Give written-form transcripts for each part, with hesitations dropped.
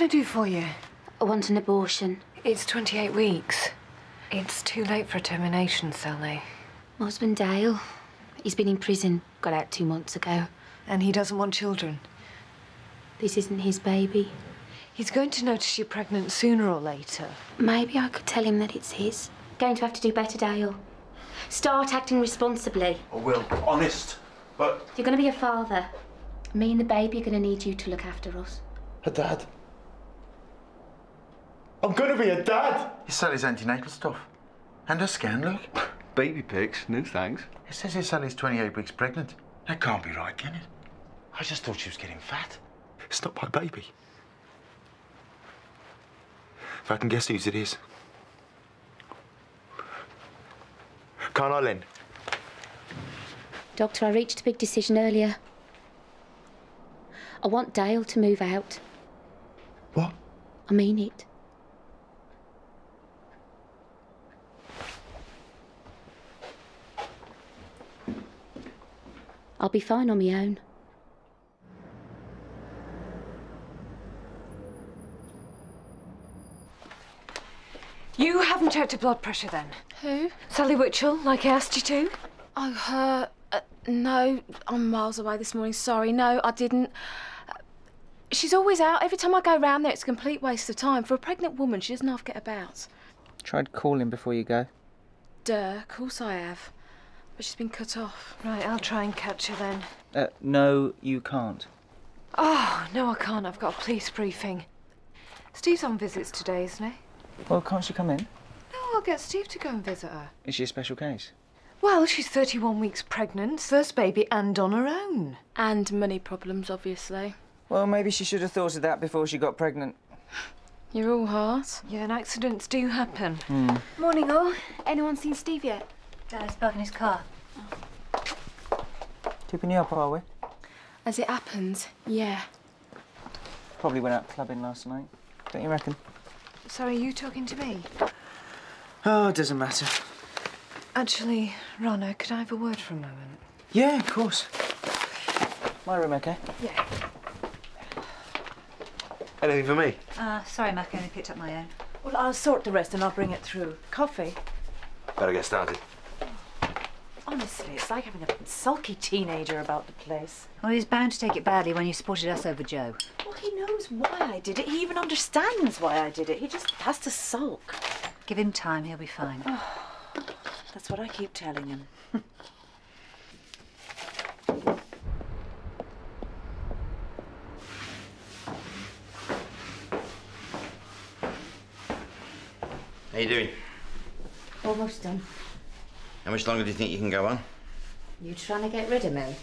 can I do for you? I want an abortion. It's 28 weeks. It's too late for a termination, Sally. My husband, Dale, he's been in prison, got out 2 months ago. And he doesn't want children. This isn't his baby. He's going to notice you're pregnant sooner or later. Maybe I could tell him that it's his. Going to have to do better, Dale. Start acting responsibly. I will, honest, but... You're going to be a father. Me and the baby are going to need you to look after us. A dad? I'm going to be a dad! He sells antenatal stuff. And a scan, look. Baby pics? No thanks. It says his Sally's 28 weeks pregnant. That can't be right, can it? I just thought she was getting fat. It's not my baby. If I can guess whose it is. Can't I, Len? Doctor, I reached a big decision earlier. I want Dale to move out. What? I mean it. I'll be fine on my own. You haven't checked her blood pressure, then? Who? Sally Witchell, like I asked you to? Oh, her... no, I'm miles away this morning. Sorry, no, I didn't. She's always out. Every time I go round there, it's a complete waste of time. For a pregnant woman, she doesn't half get about. Tried calling before you go. Duh, of course I have. But she's been cut off. Right, I'll try and catch her then. No, you can't. Oh, no, I can't. I've got a police briefing. Steve's on visits today, isn't he? Well, can't she come in? No, I'll get Steve to go and visit her. Is she a special case? Well, she's 31 weeks pregnant, first baby, and on her own. And money problems, obviously. Well, maybe she should have thought of that before she got pregnant. You're all heart. Yeah, and accidents do happen. Morning, all. Anyone seen Steve yet? Dad's parking his car. Keeping you up, are we? As it happens, yeah. Probably went out clubbing last night. Don't you reckon? Sorry, are you talking to me? Oh, it doesn't matter. Actually, Ronna, could I have a word for a moment? Yeah, of course. My room, okay? Yeah. Anything for me? Sorry, Mac, I only picked up my own. Well, I'll sort the rest and I'll bring it through. Coffee? Better get started. Honestly, it's like having a sulky teenager about the place. Well, he's bound to take it badly when you supported us over Joe. Well, he knows why I did it. He even understands why I did it. He just has to sulk. Give him time, he'll be fine. That's what I keep telling him. How you doing? Almost done. How much longer do you think you can go on? You trying to get rid of me?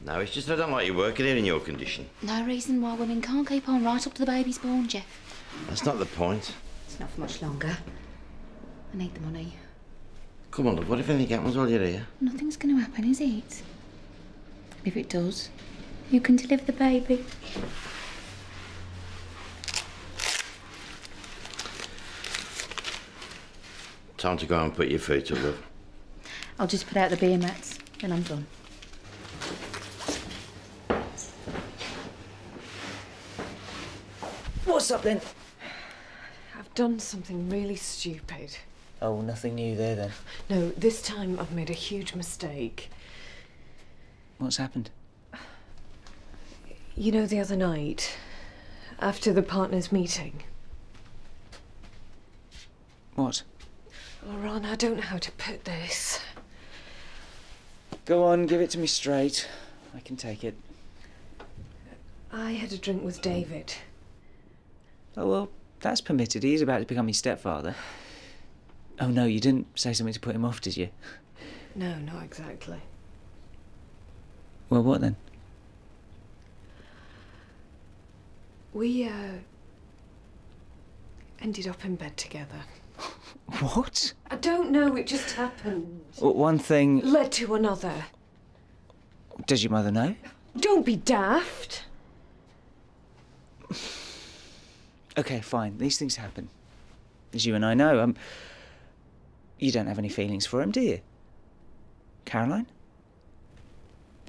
No, it's just I don't like you working here in your condition. No reason why women can't keep on right up to the baby's born, Jeff. That's not the point. It's not for much longer. I need the money. Come on, love, what if anything happens while you're here? Nothing's going to happen, is it? If it does, you can deliver the baby. Time to go and put your feet up, love. I'll just put out the beer mats, then I'm done. What's up, then? I've done something really stupid. Oh, nothing new there, then. No, this time I've made a huge mistake. What's happened? You know, the other night, after the partners' meeting. What? Oh, Ron, I don't know how to put this. Go on, give it to me straight. I can take it. I had a drink with David. Oh, well, that's permitted. He's about to become his stepfather. Oh, no, you didn't say something to put him off, did you? No, not exactly. Well, what then? We, ended up in bed together. What? I don't know, it just happened. Well, one thing... Led to another. Does your mother know? Don't be daft. OK, fine. These things happen. As you and I know, you don't have any feelings for him, do you? Caroline?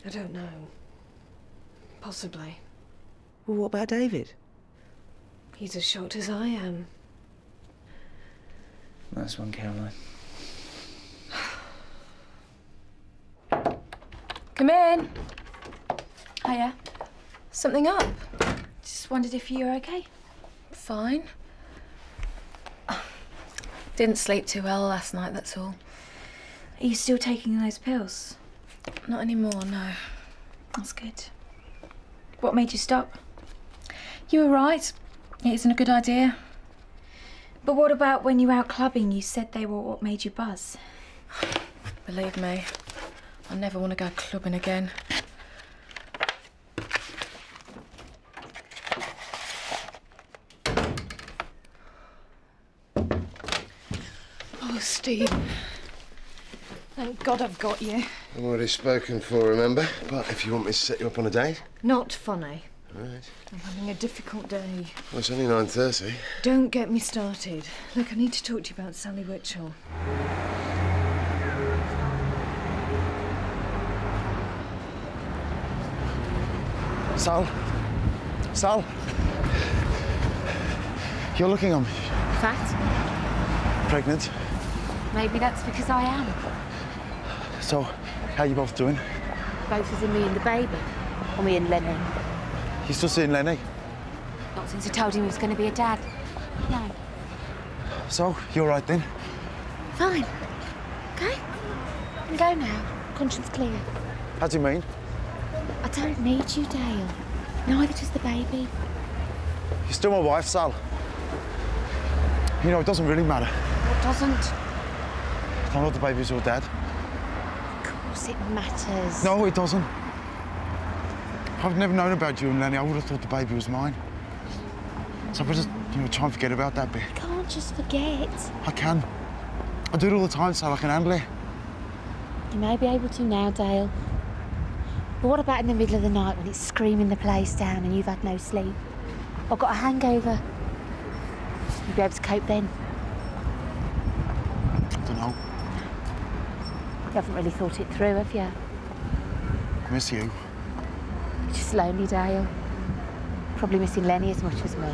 I don't know. Possibly. Well, what about David? He's as shocked as I am. Nice one, Caroline. Come in. Hiya. Something up? Just wondered if you were okay. Fine. Didn't sleep too well last night, that's all. Are you still taking those pills? Not anymore, no. That's good. What made you stop? You were right. It isn't a good idea. But what about when you were out clubbing? You said they were what made you buzz. Believe me, I never want to go clubbing again. Oh, Steve. Thank God I've got you. I've already spoken for, remember? But if you want me to set you up on a date... Not funny. Right. I'm having a difficult day. Well, it's only 9:30. Don't get me started. Look, I need to talk to you about Sally Witchell. Sal? Sal? You're looking on me. Fat? Pregnant. Maybe that's because I am. So, how you both doing? Both as in me and the baby. Or me and Lenny. You still seeing Lenny? Not since I told him he was going to be a dad. No. So, you all right then? Fine. Okay? I can go now. Conscience clear. How do you mean? I don't need you, Dale. Neither does the baby. You're still my wife, Sal. You know, it doesn't really matter. What doesn't? I don't know if the baby's your dad. Of course it matters. No, it doesn't. I've never known about you and Lenny. I would have thought the baby was mine. So if I just, try and forget about that bit. You can't just forget. I can. I do it all the time, Sal. I can handle it. You may be able to now, Dale. But what about in the middle of the night when it's screaming the place down and you've had no sleep? Or got a hangover? You'll be able to cope then. I don't know. You haven't really thought it through, have you? I miss you. You're just lonely, Dale. Probably missing Lenny as much as me.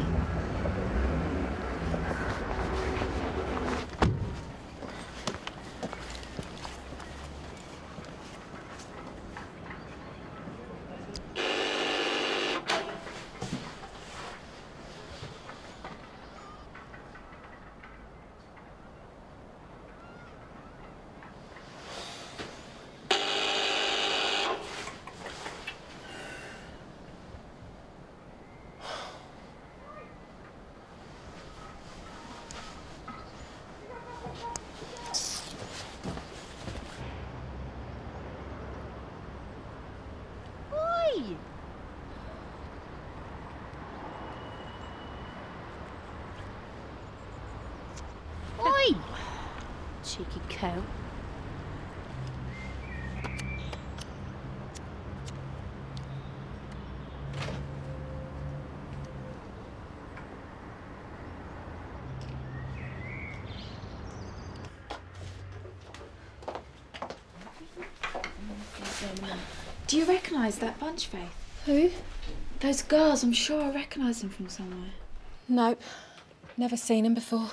Oi! Cheeky cow. Do you recognise that bunch, Faith? Who? Those girls, I'm sure I recognise them from somewhere. Nope. Never seen him before.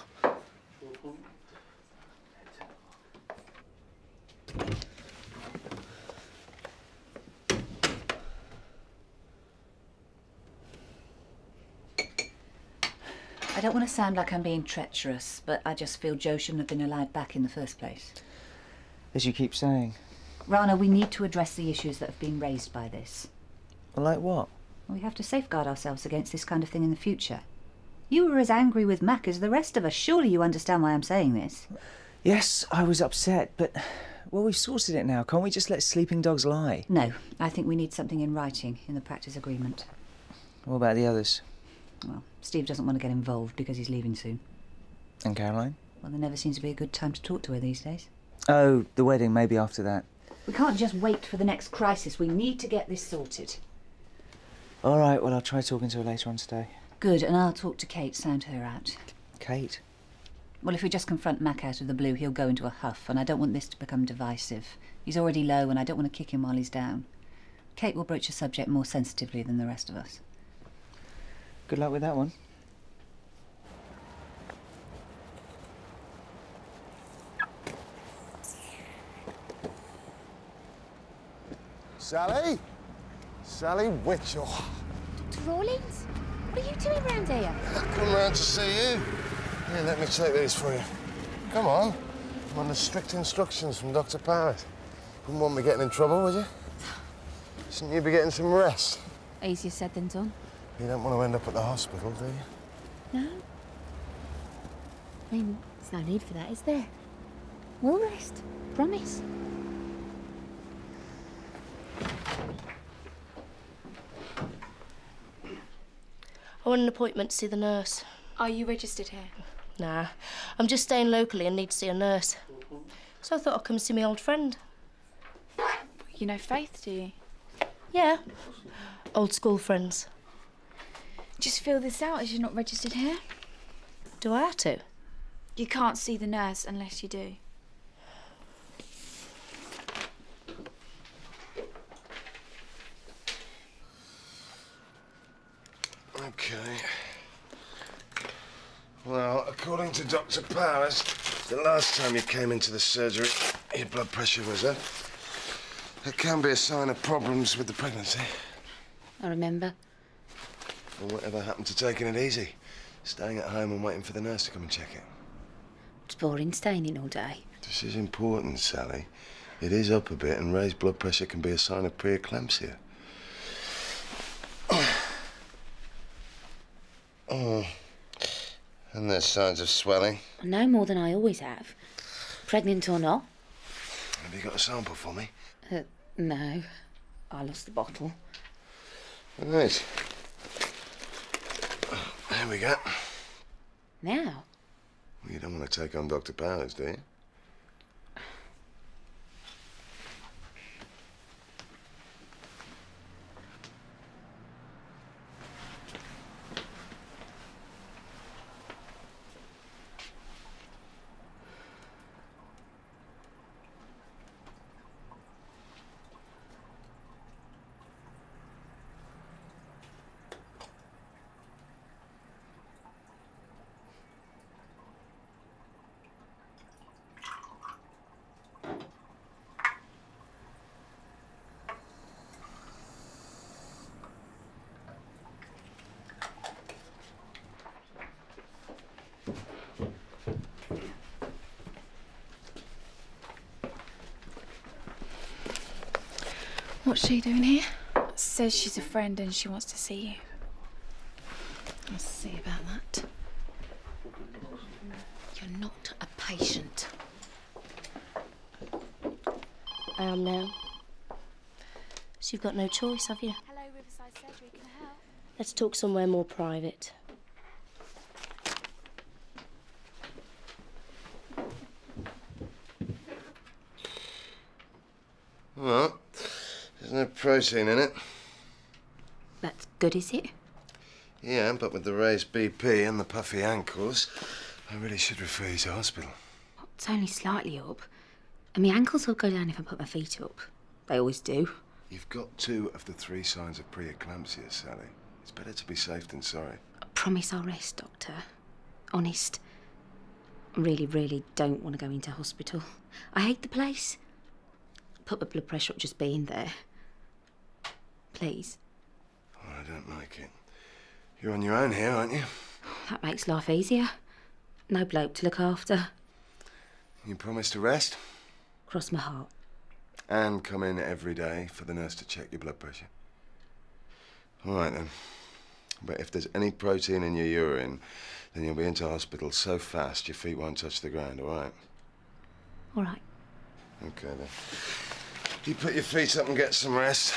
I don't want to sound like I'm being treacherous, but I just feel Joe shouldn't have been allowed back in the first place. As you keep saying. Rana, we need to address the issues that have been raised by this. Well, like what? We have to safeguard ourselves against this kind of thing in the future. You were as angry with Mac as the rest of us. Surely you understand why I'm saying this. Yes, I was upset, but, well, we've sorted it now. Can't we just let sleeping dogs lie? No, I think we need something in writing in the practice agreement. What about the others? Well, Steve doesn't want to get involved because he's leaving soon. And Caroline? Well, there never seems to be a good time to talk to her these days. Oh, the wedding, maybe after that. We can't just wait for the next crisis. We need to get this sorted. All right, well, I'll try talking to her later on today. Good, and I'll talk to Kate, sound her out. Kate? Well, if we just confront Mac out of the blue, he'll go into a huff, and I don't want this to become divisive. He's already low, and I don't want to kick him while he's down. Kate will broach the subject more sensitively than the rest of us. Good luck with that one. Sally? Sally Witchell. Dr. Rawlins? What are you doing round here? I've come round to see you. Here, let me take these for you. Come on. I'm under strict instructions from Dr. Parrott. Wouldn't want me getting in trouble, would you? Shouldn't you be getting some rest? Easier said than done. You don't want to end up at the hospital, do you? No. I mean, there's no need for that, is there? We'll rest. Promise. I want an appointment to see the nurse. Are you registered here? Nah, I'm just staying locally and need to see a nurse. So I thought I'd come see my old friend. You know Faith, do you? Yeah, old school friends. Just fill this out as you're not registered here. Do I have to? You can't see the nurse unless you do. OK. Well, according to Dr. Powers, the last time you came into the surgery, your blood pressure was up. It can be a sign of problems with the pregnancy. I remember. Well, whatever happened to taking it easy? Staying at home and waiting for the nurse to come and check it? It's boring staying in all day. This is important, Sally. It is up a bit, and raised blood pressure can be a sign of preeclampsia. Oh. And there's signs of swelling. No more than I always have. Pregnant or not. Have you got a sample for me? No. I lost the bottle. Right. There we go. Now? Well, you don't want to take on Dr. Powers, do you? What's she doing here? Says she's a friend and she wants to see you. I'll see about that. You're not a patient. I am now. So you've got no choice, have you? Hello, Riverside Surgery, can I help? Let's talk somewhere more private. Well, there's no protein in it. That's good, is it? Yeah, but with the raised BP and the puffy ankles, I really should refer you to hospital. It's only slightly up. And my ankles will go down if I put my feet up. They always do. You've got 2 of the 3 signs of preeclampsia, Sally. It's better to be safe than sorry. I promise I'll rest, Doctor. Honest. I really, really don't want to go into hospital. I hate the place. Put my blood pressure up just being there. Please. Oh, I don't like it. You're on your own here, aren't you? That makes life easier. No bloke to look after. You promise to rest? Cross my heart. And come in every day for the nurse to check your blood pressure. All right, then. But if there's any protein in your urine, then you'll be into hospital so fast your feet won't touch the ground, all right? All right. OK, then. You put your feet up and get some rest,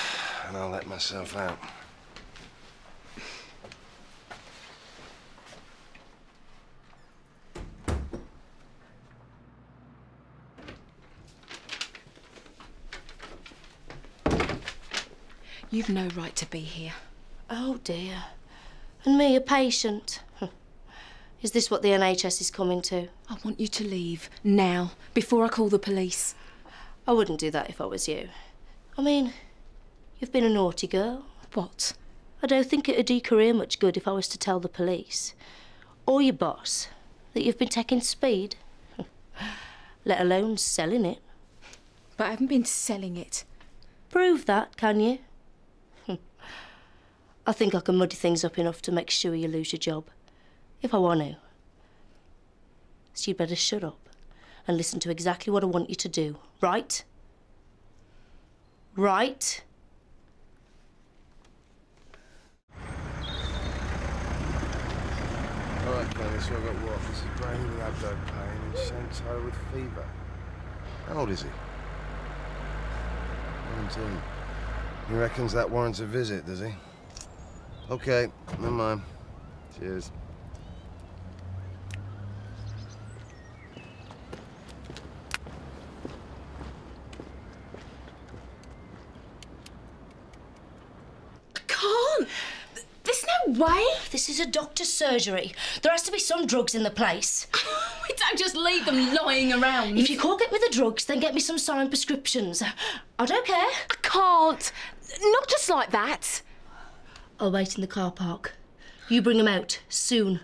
and I'll let myself out. You've no right to be here. Oh, dear. And me, a patient? Is this what the NHS is coming to? I want you to leave now, before I call the police. I wouldn't do that if I was you. I mean, you've been a naughty girl. What? I don't think it'd do your career much good if I was to tell the police, or your boss, that you've been taking speed, let alone selling it. But I haven't been selling it. prove that, can you? I think I can muddy things up enough to make sure you lose your job, if I want to. So you'd better shut up and listen to exactly what I want you to do, right? Right? All right, Kelly, so I've got what? Mrs. Brady with abdo pain and Chantal with fever. How old is he? 19. He reckons that warrants a visit, does he? Okay, never mind. Cheers. Way? This is a doctor's surgery. There has to be some drugs in the place. We don't just leave them lying around. If you can't get me the drugs, then get me some signed prescriptions. I don't care. I can't. Not just like that. I'll wait in the car park. You bring them out soon.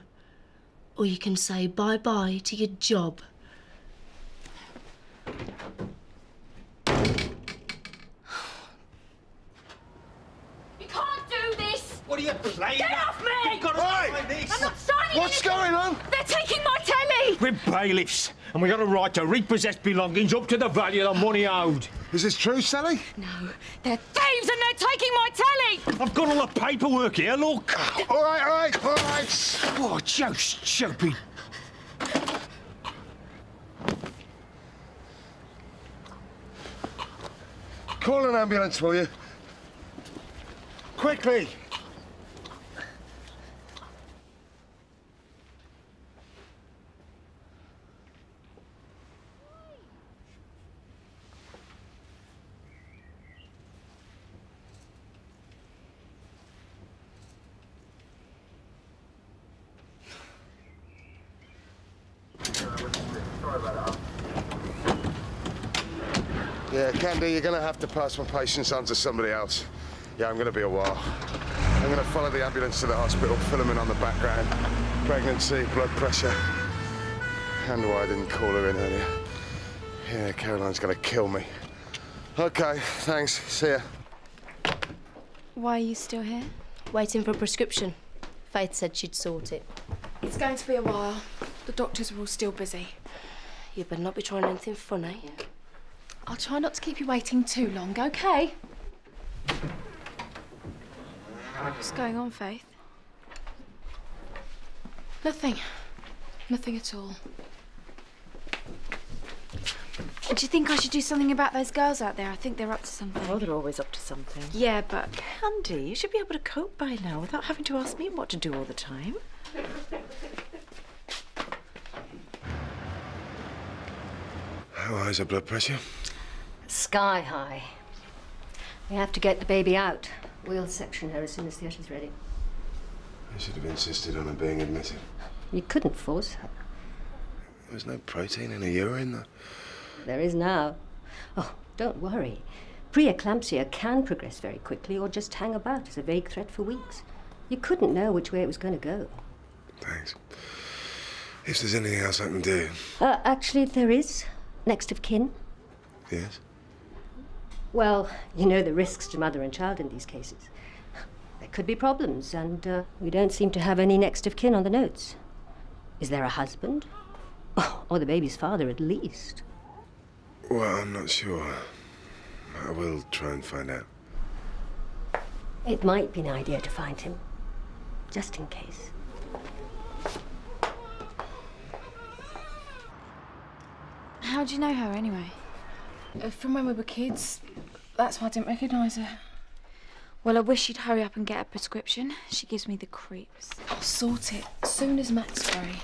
Or you can say bye-bye to your job. What are you playing? Get off me! You've got to Hey! this. I'm not signing What's going on? They're taking my telly! We're bailiffs, and we got a right to repossess belongings up to the value of the money owed. Is this true, Sally? No, they're thieves and they're taking my telly! I've got all the paperwork here, look. All right. Oh, Joe, stupid. Call an ambulance, will you? Quickly! Yeah, Candy, you're going to have to pass my patients on to somebody else. Yeah, I'm going to be a while. I'm going to follow the ambulance to the hospital, fill them in on the background. Pregnancy, blood pressure. And why I didn't call her in earlier. Yeah, Caroline's going to kill me. OK, thanks. See ya. Why are you still here? Waiting for a prescription. Faith said she'd sort it. It's going to be a while. The doctors are all still busy. You better not be trying anything funny. I'll try not to keep you waiting too long, OK? What's going on, Faith? Nothing. Nothing at all. Do you think I should do something about those girls out there? I think they're up to something. Oh, they're always up to something. Yeah, but... Candy, you should be able to cope by now without having to ask me what to do all the time. How high is her blood pressure? Sky high. We have to get the baby out. We'll section her as soon as Theater's ready. I should have insisted on her being admitted. You couldn't force her. There's no protein in her urine, though. There is now. Oh, don't worry. Preeclampsia can progress very quickly or just hang about as a vague threat for weeks. You couldn't know which way it was going to go. Thanks. If there's anything else I can do... Actually, there is. Next of kin. Yes? Well, you know the risks to mother and child in these cases. There could be problems, and we don't seem to have any next of kin on the notes. Is there a husband? Oh, or the baby's father, at least. Well, I'm not sure. I will try and find out. It might be an idea to find him, just in case. How do you know her, anyway? From when we were kids. That's why I didn't recognise her. Well, I wish you'd hurry up and get a prescription. She gives me the creeps. I'll sort it as soon as Matt's free.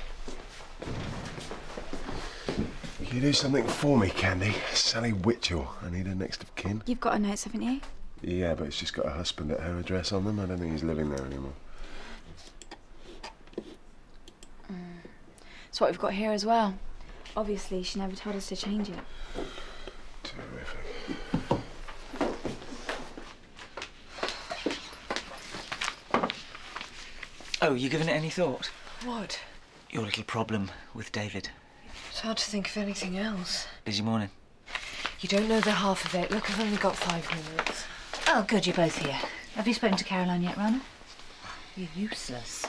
Can you do something for me, Candy? Sally Witchell. I need her next of kin. You've got her notes, haven't you? Yeah, but it's just got a husband at her address on them. I don't think he's living there anymore. That's what we've got here as well. Obviously, she never told us to change it. Terrific. Oh, you given it any thought? What? Your little problem with David. It's hard to think of anything else. Busy morning? You don't know the half of it. Look, I've only got 5 minutes. Oh, good, you're both here. Have you spoken to Caroline yet, Rana? You're useless.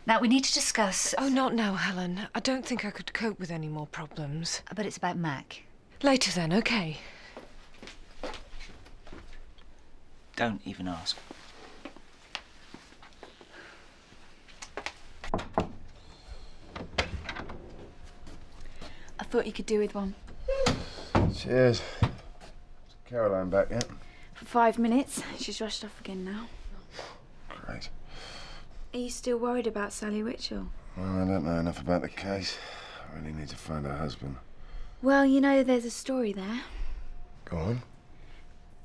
Now, we need to discuss... Oh, not now, Helen. I don't think I could cope with any more problems. But it's about Mac. Later then, OK? Don't even ask. I thought you could do with one. Cheers. Is Caroline back yet? For 5 minutes. She's rushed off again now. Great. Are you still worried about Sally Witchell? Well, I don't know enough about the case. I really need to find her husband. Well, you know, there's a story there. Go on.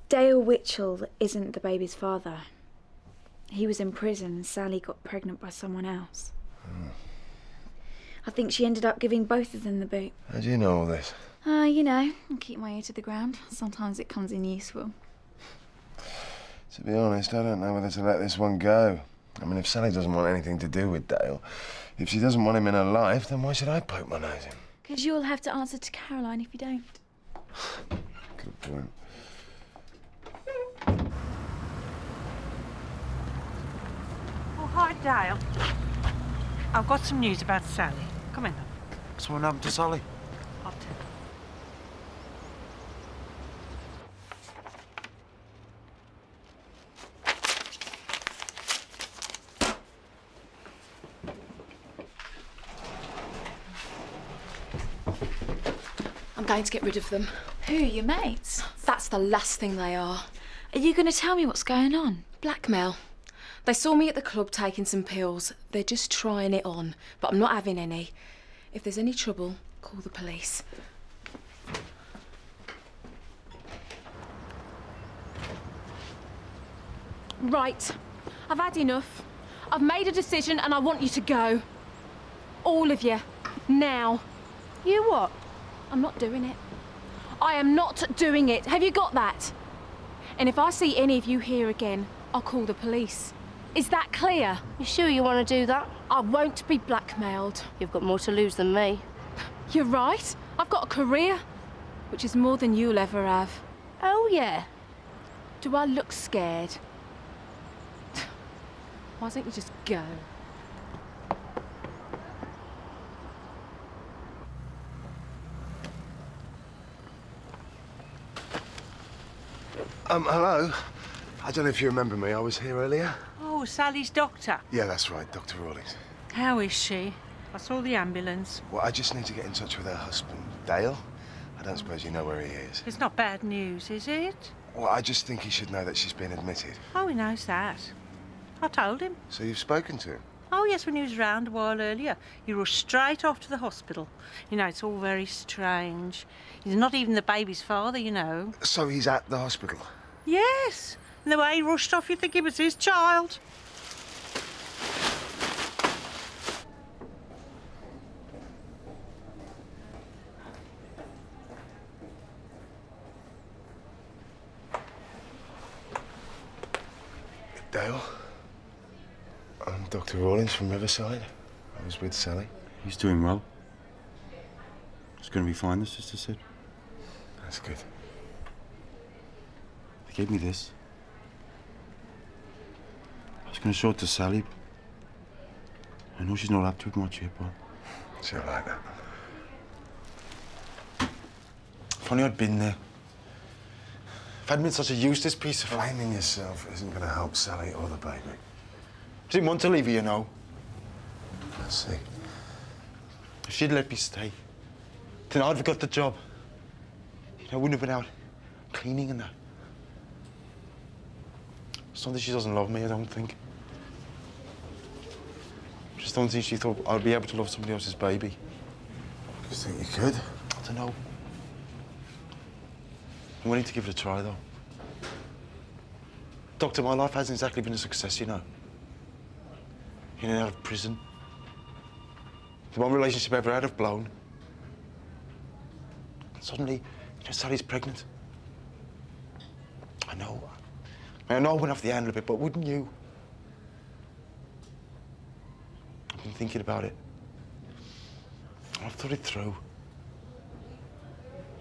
Dale Witchell isn't the baby's father. He was in prison and Sally got pregnant by someone else. Oh. I think she ended up giving both of them the boot. How do you know all this? You know, I keep my ear to the ground. Sometimes it comes in useful. To be honest, I don't know whether to let this one go. I mean, if Sally doesn't want anything to do with Dale, if she doesn't want him in her life, then why should I poke my nose in? Because you'll have to answer to Caroline if you don't. Good point. Oh, hi, Dale. I've got some news about Sally. Come in, then. So what happened to Sally? I'll tell you. I'm going to get rid of them. Who, your mates? That's the last thing they are. Are you going to tell me what's going on? Blackmail. They saw me at the club taking some pills. They're just trying it on, but I'm not having any. If there's any trouble, call the police. Right. I've had enough. I've made a decision and I want you to go. All of you. Now. You what? I'm not doing it. I am not doing it. Have you got that? And if I see any of you here again, I'll call the police. Is that clear? You sure you want to do that? I won't be blackmailed. You've got more to lose than me. You're right. I've got a career, which is more than you'll ever have. Oh, yeah. Do I look scared? Why don't you just go? Hello. I don't know if you remember me. I was here earlier. Oh, Sally's doctor. Yeah, that's right, Dr. Rawlings. How is she? I saw the ambulance. Well, I just need to get in touch with her husband, Dale. I don't suppose you know where he is. It's not bad news, is it? Well, I just think he should know that she's been admitted. Oh, he knows that. I told him. So you've spoken to him? Oh, yes, when he was round a while earlier. He rushed straight off to the hospital. You know, it's all very strange. He's not even the baby's father, you know. So he's at the hospital? Yes. And the way he rushed off, you'd think it was his child. Dale? I'm Dr. Rawlings from Riverside. I was with Sally. He's doing well. He's going to be fine, the sister said. That's good. They gave me this. I was going to show it to Sally. I know she's not up to it much yet, but... She'll like that. If only I'd been there. If I'd been such a useless piece of... Blaming yourself isn't going to help Sally or the baby. I didn't want to leave her, you know. I see. If she'd let me stay, then I'd have got the job. I wouldn't have been out cleaning and that. It's not that she doesn't love me, I don't think. I just don't think she thought I'd be able to love somebody else's baby. You think you could? I don't know. I'm willing to give it a try, though. Doctor, my life hasn't exactly been a success, you know. In and out of prison. The one relationship I ever had have blown. And suddenly, you know, Sally's pregnant. I know. I know I went off the handle a bit, but wouldn't you? I've been thinking about it. I've thought it through.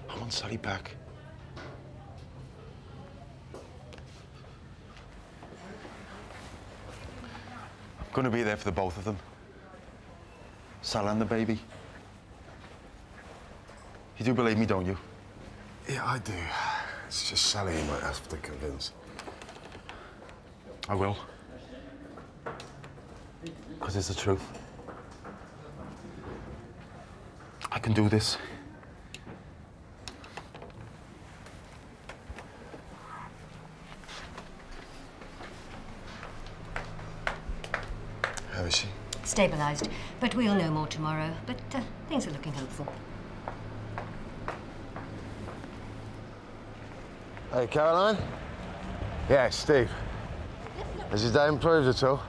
I want Sally back. Gonna be there for the both of them. Sal and the baby. You do believe me, don't you? Yeah, I do. It's just Sally you might have to convince. I will. Because it's the truth. I can do this. How is she? Stabilised, but we'll know more tomorrow. But things are looking hopeful. Hey, Caroline? Yeah, Steve. Has your day improved at all?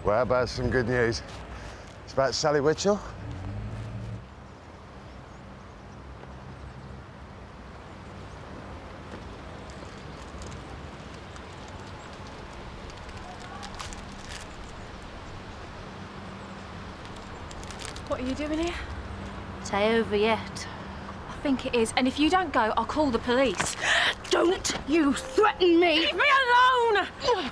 Well, how about some good news? It's about Sally Witchell. What are you doing here? It's over yet. I think it is, and if you don't go, I'll call the police. Don't you threaten me! Leave me alone!